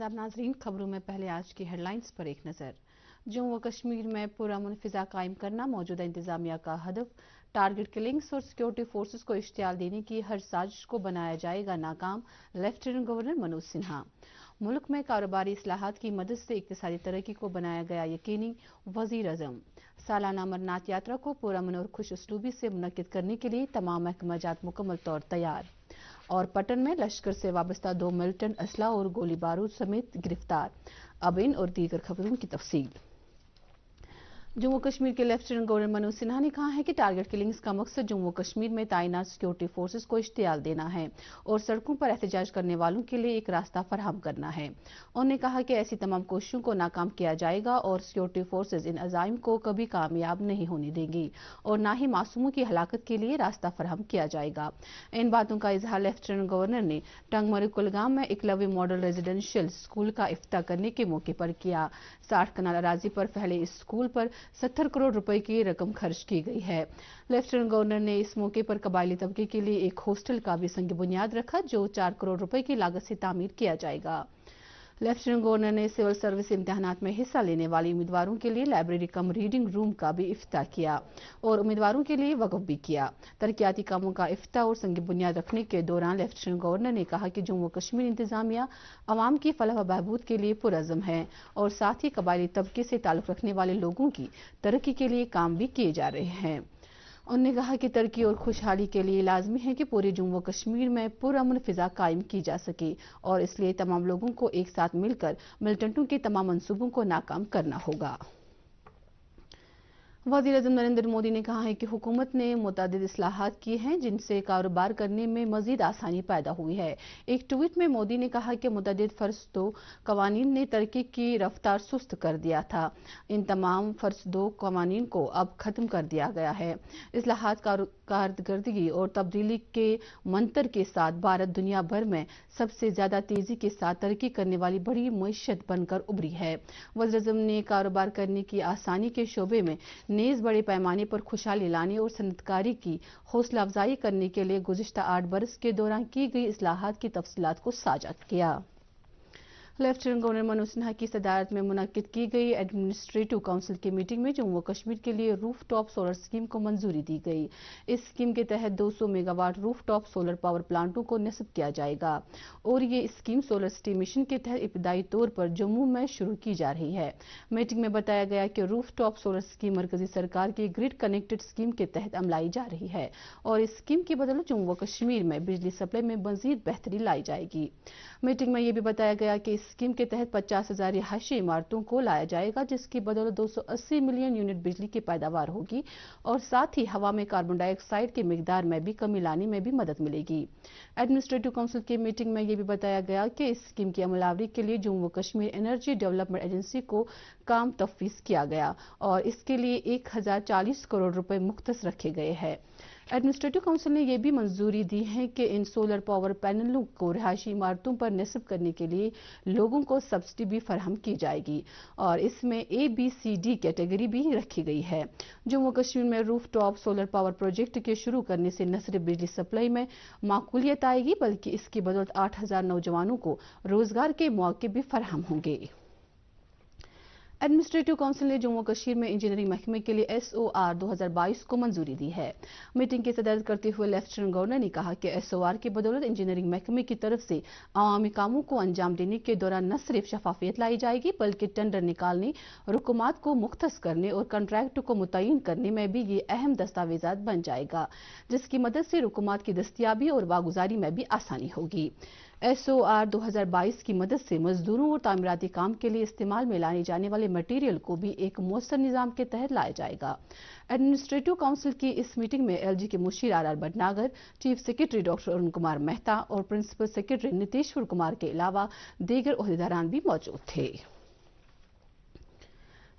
आदाब नाजरीन, खबरों में पहले आज की हेडलाइंस पर एक नजर। जम्मू व कश्मीर में पुरअमन फिजा कायम करना मौजूदा इंतजामिया का हदफ। टारगेट किलिंग्स और सिक्योरिटी फोर्सेस को इश्तियाल देने की हर साजिश को बनाया जाएगा नाकाम, लेफ्टिनेंट गवर्नर मनोज सिन्हा। मुल्क में कारोबारी इस्लाहात की मदद से इक्तिसादी तरक्की को बनाया गया यकीनी, वजीर आजम। सालाना अमरनाथ यात्रा को पुरअमन और खुश उसलूबी से मुनक्किद करने के लिए तमाम महकमाजात मुकम्मल तौर तैयार। और पटन में लश्कर से वाबस्ता 2 मिलिटेंट असला और गोली बारूद समेत गिरफ्तार। अब इन और दीगर खबरों की तफसील। जम्मू कश्मीर के लेफ्टिनेंट गवर्नर मनोज सिन्हा ने कहा है कि टारगेट किलिंग्स का मकसद जम्मू कश्मीर में तैनात सिक्योरिटी फोर्सेस को इश्तियाल देना है और सड़कों पर एहतजाज करने वालों के लिए एक रास्ता फराहम करना है। उन्होंने कहा कि ऐसी तमाम कोशिशों को नाकाम किया जाएगा और सिक्योरिटी फोर्सेस इन अज़ाइम को कभी कामयाब नहीं होने देंगी और न ही मासूमों की हलाकत के लिए रास्ता फराहम किया जाएगा। इन बातों का इजहार लेफ्टिनेंट गवर्नर ने टंगमरी कुलगाम में एकलव्य मॉडल रेजिडेंशियल स्कूल का इफ्तिताह करने के मौके पर किया। 60 कनाल अराजी पर फैले इस स्कूल पर 70 करोड़ रुपए की रकम खर्च की गई है। लेफ्टिनेंट गवर्नर ने इस मौके पर कबायली तबके के लिए एक हॉस्टल का भी संग बुनियाद रखा जो 4 करोड़ रुपए की लागत से तामीर किया जाएगा। लेफ्टिनेंट गवर्नर ने सिविल सर्विस इम्तिहानात में हिस्सा लेने वाले उम्मीदवारों के लिए लाइब्रेरी कम रीडिंग रूम का भी इफ्तिताह किया और उम्मीदवारों के लिए वक्फ भी किया। तरक्याती कामों का इफ्तिताह और संग बुनियाद रखने के दौरान लेफ्टिनेंट गवर्नर ने कहा कि जम्मू कश्मीर इंतजामिया अवाम की फलाह व बहबूद के लिए पुरअज़म है और साथ ही कबायली तबके से ताल्लुक रखने वाले लोगों की तरक्की के लिए काम भी किए जा रहे हैं। उन्होंने कहा कि तरक्की और खुशहाली के लिए लाजमी है कि पूरे जम्मू कश्मीर में पुरअमन फिजा कायम की जा सके और इसलिए तमाम लोगों को एक साथ मिलकर मिलिटेंटों के तमाम मंसूबों को नाकाम करना होगा। वज़ीर-ए-आज़म नरेंद्र मोदी ने कहा है कि हुकूमत ने मुतअद्दिद इस्लाहात किए हैं जिनसे कारोबार करने में मजीद आसानी पैदा हुई है। एक ट्वीट में मोदी ने कहा कि मुतअद्दिद फरसदो कवानीन ने तरक्की की रफ्तार सुस्त कर दिया था। इन तमाम फरसदो कवानीन को अब खत्म कर दिया गया है। इस्लाहात कारकर्दगी और तब्दीली के मंत्र के साथ भारत दुनिया भर में सबसे ज्यादा तेजी के साथ तरक्की करने वाली बड़ी मईशत बनकर उभरी है। वज़ीर-ए-आज़म ने कारोबार करने की आसानी के शोबे में नेज बड़े पैमाने पर खुशहाली लाने और सनअतकारी की हौसला अफजाई करने के लिए गुज़िश्ता 8 बरस के दौरान की गई इस्लाहात की तफसीलात को साझा किया। लेफ्टिनेंट गवर्नर मनोज सिन्हा की सदारत में मुनक्किद की गई एडमिनिस्ट्रेटिव काउंसिल की मीटिंग में जम्मू कश्मीर के लिए रूफ टॉप सोलर स्कीम को मंजूरी दी गई। इस स्कीम के तहत 200 megawatt roof top solar power प्लांटों को नस्ब किया जाएगा और ये स्कीम सोलर सिटी मिशन के तहत इब्तदाई तौर पर जम्मू में शुरू की जा रही है। मीटिंग में बताया गया कि रूफ टॉप सोलर स्कीम मरकजी सरकार की ग्रिड कनेक्टेड स्कीम के तहत अमलाई जा रही है और इस स्कीम की बदौलत जम्मू कश्मीर में बिजली सप्लाई में मजीद बेहतरी लाई जाएगी। मीटिंग में यह भी बताया गया कि इस स्कीम के तहत 50,000 रिहायशी इमारतों को लाया जाएगा जिसकी बदौलत 280 मिलियन यूनिट बिजली की पैदावार होगी और साथ ही हवा में कार्बन डाइऑक्साइड की मिकदार में भी कमी लाने में भी मदद मिलेगी। एडमिनिस्ट्रेटिव काउंसिल की मीटिंग में यह भी बताया गया कि इस स्कीम की अमलावरी के लिए Jammu Kashmir energy development agency को काम तफवीज किया गया और इसके लिए 1040 करोड़ रुपए मुख्तस रखे गए हैं। एडमिनिस्ट्रेटिव काउंसिल ने यह भी मंजूरी दी है कि इन सोलर पावर पैनलों को रिहायशी इमारतों पर नस्ब करने के लिए लोगों को सब्सिडी भी फराहम की जाएगी और इसमें ABCD कैटेगरी भी रखी गई है। जम्मू कश्मीर में roof top solar power project के शुरू करने से न सिर्फ बिजली सप्लाई में माकूलियत आएगी बल्कि इसकी बदौलत 8,000 नौजवानों को रोजगार के मौके भी फराहम होंगे। एडमिनिस्ट्रेटिव काउंसिल ने जम्मू कश्मीर में इंजीनियरिंग महकमे के लिए SOR 2022 को मंजूरी दी है। मीटिंग की सदारत करते हुए लेफ्टिनेंट गवर्नर ने कहा कि SOR की बदौलत इंजीनियरिंग महकमे की तरफ से अवामी कामों को अंजाम देने के दौरान न सिर्फ शफाफियत लाई जाएगी बल्कि टेंडर निकालने, रुकूमात को मुख्तस करने और कंट्रैक्ट को मुतय्यन करने में भी ये अहम दस्तावेजात बन जाएगा जिसकी मदद से रुकूमात की दस्तियाबी और वागुजारी में भी आसानी होगी। SOR 2022 की मदद से मजदूरों और तामीराती काम के लिए इस्तेमाल में लाने जाने वाले मटेरियल को भी एक मौसर निजाम के तहत लाया जाएगा। एडमिनिस्ट्रेटिव काउंसिल की इस मीटिंग में LG के मुशीर RR Bhatnagar, chief secretary doctor Arun Kumar Mehta और प्रिंसिपल सेक्रेटरी नितेश्वर कुमार के अलावा दीगर ओहदेदारान भी मौजूद थे।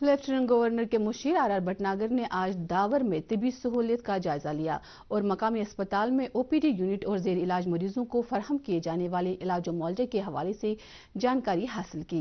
लेफ्टिनेंट गवर्नर के मुशीर RR भटनागर ने आज दावर में तिबी सहूलियत का जायजा लिया और मकामी अस्पताल में OPD यूनिट और जेर इलाज मरीजों को फराहम किए जाने वाले इलाज मुआवजे के हवाले से जानकारी हासिल की।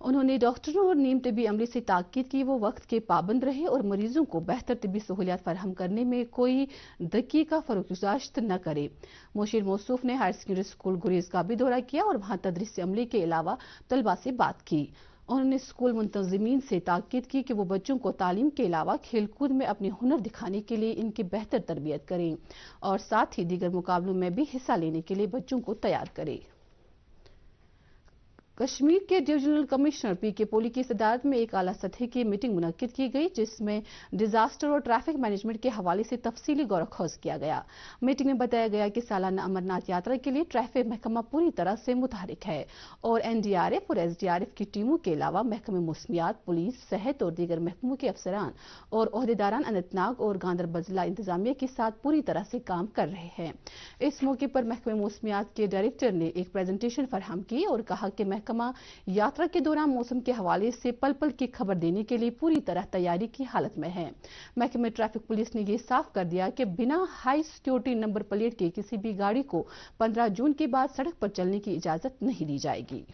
انہوں نے ڈاکٹروں اور نیم طبی عملے سے تاکید کی وہ وقت کے پابند رہے اور مریضوں کو بہتر طبی سہولیات فراہم کرنے میں کوئی دقیقہ فروگزاشت نہ کرے۔ مشیر موصوف نے ہائر سیکنڈری اسکول گریز کا بھی دورہ کیا اور وہاں تدریسی عملے کے علاوہ طلبہ سے بات کی۔ انہوں نے اسکول منتظمین سے تاکید کی کہ وہ بچوں کو تعلیم کے علاوہ کھیل کود میں اپنے ہنر دکھانے کے لیے ان کی بہتر تربیت کریں اور ساتھ ہی دیگر مقابلوں میں بھی حصہ لینے کے لیے بچوں کو تیار کریں۔ کشمیر کے ڈویژنل کمشنر پی کے پولی کی صدارت میں ایک اعلیٰ سطح کی میٹنگ منعقد کی گئی جس میں ڈیزاسٹر اور ٹریفک مینجمنٹ کے حوالے سے تفصیلی غور و خوض کیا گیا۔ میٹنگ میں بتایا گیا کہ سالانہ امرناتھ یاترا کے لیے ٹریفک محکمہ پوری طرح سے متحرک ہے اور NDRF اور SDRF کی ٹیموں کے علاوہ محکمہ موسمیات، پولیس، صحت اور دیگر محکموں کے افسران اور عہدیداران اننت ناگ اور گاندربل ضلع انتظامیہ کے ساتھ پوری طرح سے کام کر رہے ہیں۔ اس موقع پر محکمہ موسمیات کے ڈائریکٹر نے ایک پریزنٹیشن فراہم کی اور کہا کہ محکمہ یاترا کے دوران موسم کے حوالے سے پل پل کی خبر دینے کے لیے پوری طرح تیاری کی حالت میں ہے۔ محکمہ ٹریفک پولیس نے یہ صاف کر دیا کہ بنا ہائی سیکیورٹی نمبر پلیٹ کے کسی بھی گاڑی کو 15 جون کے بعد سڑک پر چلنے کی اجازت نہیں دی جائے گی۔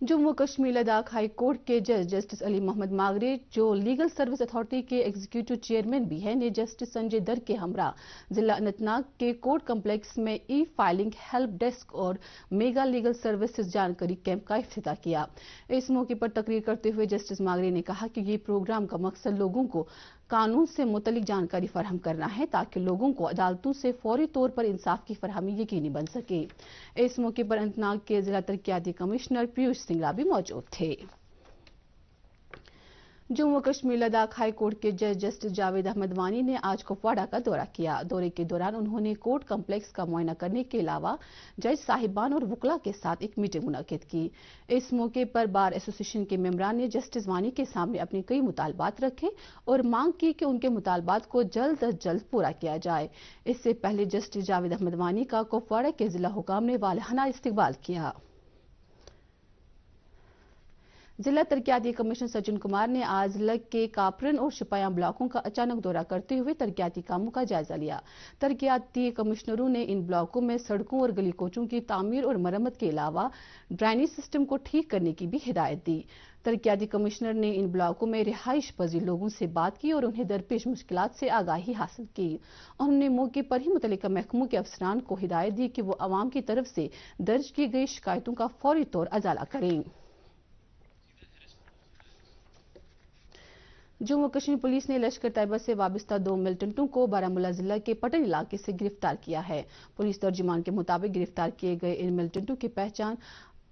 جموں و کشمیر لداخ ہائی کورٹ کے جج جسٹس علی محمد ماگرے جو لیگل سروس اتھارٹی کے ایگزیکٹو چیئرمین بھی ہیں نے جسٹس سنجے در کے ہمراہ ضلع اننت ناگ کے کورٹ کمپلیکس میں ای فائلنگ ہیلپ ڈیسک اور میگا لیگل سروسز جانکاری کیمپ کا افتتاح کیا۔ اس موقع پر تقریر کرتے ہوئے جسٹس ماگرے نے کہا کہ یہ پروگرام کا مقصد لوگوں کو قانون سے متعلق جانکاری فراہم کرنا ہے تاکہ لوگوں کو عدالتوں سے فوری طور پر انصاف کی فراہمی یقینی بن سکے۔ اس موقع پر اننت ناگ کے ضلع ترقیاتی کمشنر پیوش سنگلا بھی موجود تھے۔ جموں و کشمیر لداخ ہائی کورٹ کے جج جسٹس جاوید احمد وانی نے آج کپواڑہ کا دورہ کیا۔ دورے کے دوران انہوں نے کورٹ کمپلیکس کا معائنہ کرنے کے علاوہ جج صاحبان اور وکلاء کے ساتھ ایک میٹنگ منعقد کی۔ اس موقع پر بار ایسوسی ایشن کے ممبران نے جسٹس وانی کے سامنے اپنے کئی مطالبات رکھے اور مانگ کی کہ ان کے مطالبات کو جلد از جلد پورا کیا جائے۔ اس سے پہلے جسٹس جاوید احمد وانی کا کپواڑہ کے ضلع حکام نے والہانہ استقبال کیا۔ ضلع ترقیاتی کمشنر سچن کمار نے آج ضلع کے کاپرن اور شپیاں بلاکوں کا اچانک دورہ کرتے ہوئے ترقیاتی کاموں کا جائزہ لیا۔ ترقیاتی کمشنروں نے ان بلاکوں میں سڑکوں اور گلی کوچوں کی تعمیر اور مرمت کے علاوہ ڈرینیج سسٹم کو ٹھیک کرنے کی بھی ہدایت دی۔ ترقیاتی کمشنر نے ان بلاکوں میں رہائش پذیر لوگوں سے بات کی اور انہیں درپیش مشکلات سے آگاہی حاصل کی۔ انہوں نے موقع پر ہی متعلقہ محکموں کے افسران کو ہدایت دی کہ وہ عوام کی طرف سے درج کی گئی شکایتوں کا فوری طور ازالہ کریں۔ جموں و کشمیر پولیس نے لشکر طیبہ سے وابستہ 2 ملٹنٹوں کو بارہمولہ ضلع کے پٹن علاقے سے گرفتار کیا ہے۔ پولیس ترجمان کے مطابق گرفتار کیے گئے ان ملٹنٹوں کی پہچان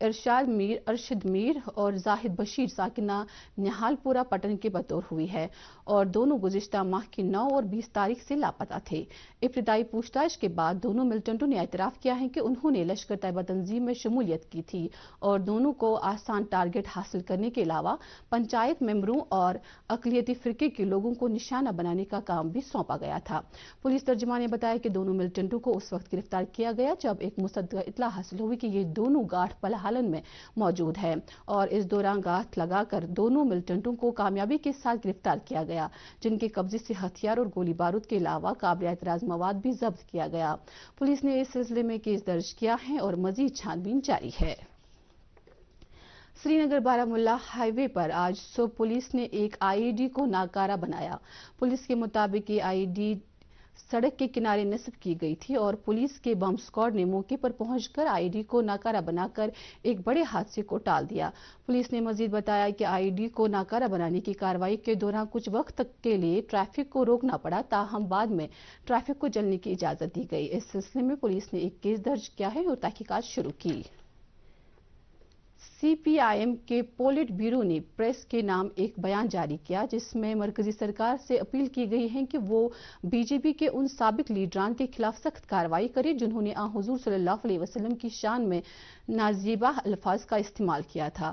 ارشد میر اور زاہد بشیر ساکنہ نہال پورہ پٹن کے بطور ہوئی ہے اور دونوں گزشتہ ماہ کی 9 اور 20 تاریخ سے لاپتہ تھے۔ ابتدائی پوچھ تاچھ کے بعد دونوں ملٹنٹوں نے اعتراف کیا ہے کہ انہوں نے لشکر طیبہ تنظیم میں شمولیت کی تھی اور دونوں کو آسان ٹارگٹ حاصل کرنے کے علاوہ پنچایت ممبروں اور اقلیتی فرقے کے لوگوں کو نشانہ بنانے کا کام بھی سونپا گیا تھا۔ پولیس ترجمان نے بتایا کہ دونوں ملٹنٹوں کو اس وقت گرفتار کیا گیا جب ایک مصدقہ اطلاع حاصل ہوئی کہ یہ دونوں گاٹھ پلہ میں موجود ہے اور اس دوران گاٹھ لگا کر دونوں ملٹنٹوں کو کامیابی کے ساتھ گرفتار کیا گیا جن کے قبضے سے ہتھیار اور گولی بارود کے علاوہ قابل اعتراض مواد بھی ضبط کیا گیا۔ پولیس نے اس سلسلے میں کیس درج کیا ہے اور مزید چھان بین جاری ہے۔ سری نگر بارہمولہ ہائی وے پر آج صبح پولیس نے ایک IED کو ناکارہ بنایا۔ پولیس کے مطابق یہ IED سڑک کے کنارے نصب کی گئی تھی اور پولیس کے بم اسکواڈ نے موقع پر پہنچ کر IED کو ناکارہ بنا کر ایک بڑے حادثے کو ٹال دیا۔ پولیس نے مزید بتایا کہ IED کو ناکارہ بنانے کی کارروائی کے دوران کچھ وقت تک کے لیے ٹریفک کو روکنا پڑا تاہم بعد میں ٹریفک کو چلنے کی اجازت دی گئی۔ اس سلسلے میں پولیس نے ایک کیس درج کیا ہے اور تحقیقات شروع کی۔ CPIM کے پولٹ بیورو نے پریس کے نام ایک بیان جاری کیا جس میں مرکزی سرکار سے اپیل کی گئی ہے کہ وہ BJP کے ان سابق لیڈران کے خلاف سخت کارروائی کرے جنہوں نے حضور صلی اللہ علیہ وسلم کی شان میں نازیبہ الفاظ کا استعمال کیا تھا۔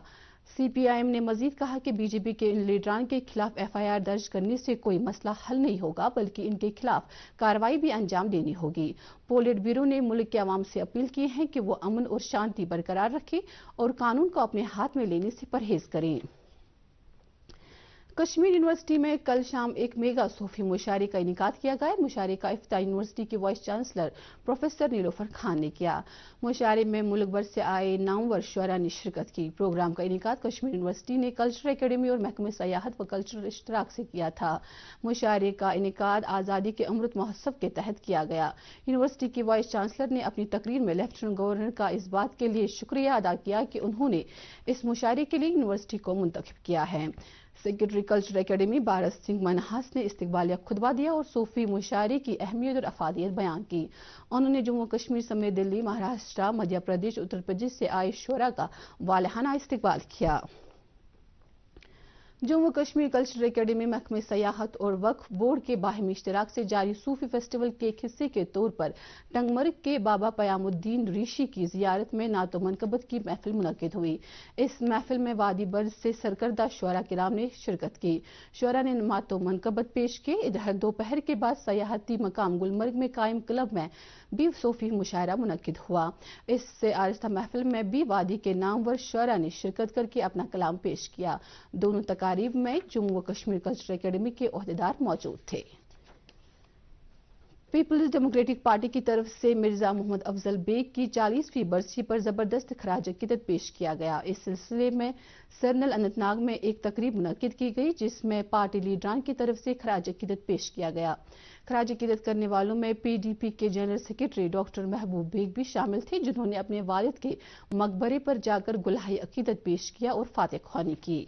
CPIM نے مزید کہا کہ BJP کے ان لیڈران کے خلاف FIR درج کرنے سے کوئی مسئلہ حل نہیں ہوگا بلکہ ان کے خلاف کارروائی بھی انجام دینی ہوگی۔ پولٹ بیورو نے ملک کے عوام سے اپیل کی ہے کہ وہ امن اور شانتی برقرار رکھیں اور قانون کو اپنے ہاتھ میں لینے سے پرہیز کریں۔ कश्मीर यूनिवर्सिटी में कल शाम एक मेगा सूफी मुशायरे का इनेकाद किया गया। मुशायरे का इफ्तिताह यूनिवर्सिटी की vice chancellor professor Nilofar Khan ने किया। मुशायरे में मुल्क भर से आए नामवर शुअरा ने शिरकत की। प्रोग्राम का इनेकाद कश्मीर यूनिवर्सिटी ने कल्चरल एकेडमी और महकमे सयाहत व कल्चरल इश्तराक से किया था। मुशायरे का इनेकाद आज़ादी के अमृत महोत्सव के तहत किया गया। यूनिवर्सिटी की वाइस चांसलर ने अपनी तकरीर में लेफ्टिनेंट गवर्नर का इस बात के लिए शुक्रिया अदा किया कि उन्होंने इस मुशायरे के लिए यूनिवर्सिटी को मुंतखब किया है। Secretary cultural academy Bharat Singh Manhas ने इस्तकबालिया खुतबा दिया और सूफी मुशायरे की अहमियत और अफादियत बयान की। उन्होंने जम्मू कश्मीर समेत दिल्ली, महाराष्ट्र, मध्य प्रदेश, उत्तर प्रदेश से आए शुअरा का वालिहाना इस्तकबाल किया। जम्मू कश्मीर कल्चरल एकेडमी महकमे सयाहत और वक्फ बोर्ड के बाहिमी इश्तराक से जारी सूफी फेस्टिवल के एक हिस्से के तौर पर टंगमर्ग के बाबा पयामुद्दीन ऋषि की जियारत में नातो मनकबत की महफिल मुनक्किद हुई। इस महफिल में वादी बर्ज से सरकर्दा शुअरा किराम ने शिरकत की। शुअरा ने नातो मनकबत पेश किए। इधर दोपहर के बाद सयाहती मकाम गुलमर्ग में कायम क्लब में भी सूफी मुशायरा मुनक्किद हुआ। इससे आरस्ता महफिल में भी वादी के नामवर शुअरा ने शिरकत करके अपना कलाम पेश किया। दोनों तकारीब में जम्मू कश्मीर कल्चरल एकेडमी के ओहदेदार मौजूद थे। पीपल्स डेमोक्रेटिक पार्टी की तरफ से मिर्जा मोहम्मद अफजल बेग की 40वीं बरसी पर जबरदस्त खराज अकीदत पेश किया गया। इस सिलसिले में सरनल अनंतनाग में एक तकरीब मुनक्किद की गई, जिसमें पार्टी लीडरान की तरफ से खराज अकीदत पेश किया गया। खराज अकीदत करने वालों में पीडीपी के जनरल सेक्रेटरी डॉक्टर महबूब बेग भी शामिल थे, जिन्होंने अपने वालिद के मकबरे पर जाकर गुलाही अकीदत पेश किया और फातिह ख्वानी की।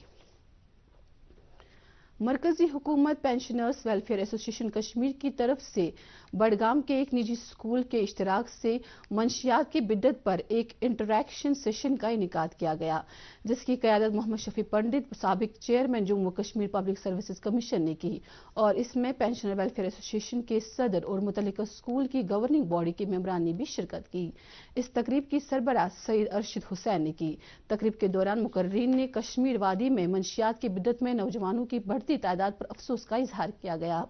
मरकजी हुकूमत पेंशनर्स वेलफेयर एसोसिएशन कश्मीर की तरफ से बडगाम के एक निजी स्कूल के इश्तराक से मंशियात की बिद्दत पर एक इंटरैक्शन सेशन का इनेकाद किया गया, जिसकी क़यादत मोहम्मद शफी पंडित साबिक chairman Jammu Kashmir public services commission ने की और इसमें पेंशनर वेलफेयर एसोसिएशन के सदर और मुतल्लिका स्कूल की गवर्निंग बॉडी के मेंबरान ने भी शिरकत की। इस तकरीब की सरबराह सईद अरशद हुसैन ने की। तकरीब के दौरान मुकर्रीन ने कश्मीर वादी में मंशियात की बिद्दत में नौजवानों की बढ़ती तादाद पर अफसोस का इजहार किया गया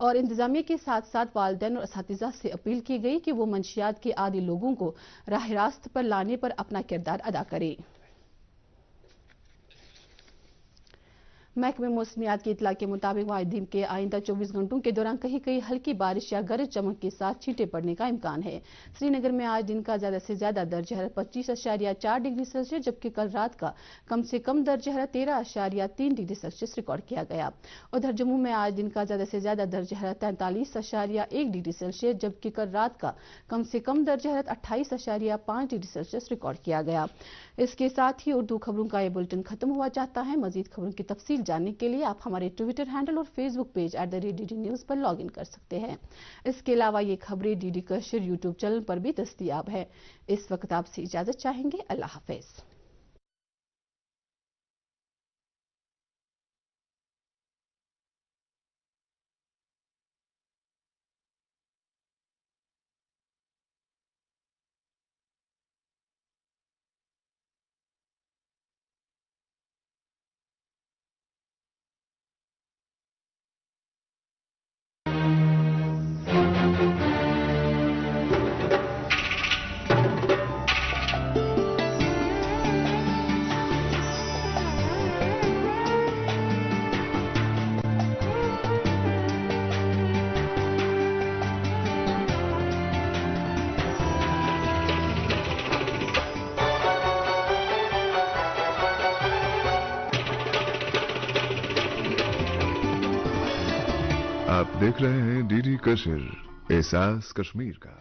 और इंतजामिया के साथ साथ वालिदैन और असातिज़ा से अपील की गई कि वो मंशियात के आदी लोगों को राह रास्त पर लाने पर अपना किरदार अदा करें। महकमे मौसमियात की इतला के मुताबिक वाहिदीन के आइंदा 24 घंटों के दौरान कहीं कहीं हल्की बारिश या गरज चमक के साथ छींटे पड़ने का इम्कान है। श्रीनगर में आज दिन का ज्यादा से ज्यादा दर्ज हरारत 25.4 डिग्री सेल्सियस, जबकि कल रात का कम से कम दर्ज हरारत 13.3 डिग्री सेल्सियस रिकॉर्ड किया गया। उधर जम्मू में आज दिन का ज्यादा से ज्यादा दर्ज हरारत 43.1 डिग्री सेल्सियस, जबकि कल रात का कम से कम दर्ज हरारत 28.5 डिग्री सेल्सियस रिकॉर्ड किया गया। इसके साथ ही उर्दू खबरों का ये बुलेटिन खत्म हुआ चाहता है। मजीद खबरों की तफसील जानने के लिए आप हमारे ट्विटर हैंडल और फेसबुक पेज @DD न्यूज़ पर लॉगिन कर सकते हैं। इसके अलावा ये खबरें डीडी कश्मीर यूट्यूब चैनल पर भी दस्तयाब है। इस वक्त आपसे इजाजत चाहेंगे। अल्लाह हाफिज। आप देख रहे हैं डीडी कश्मीर, एहसास कश्मीर का।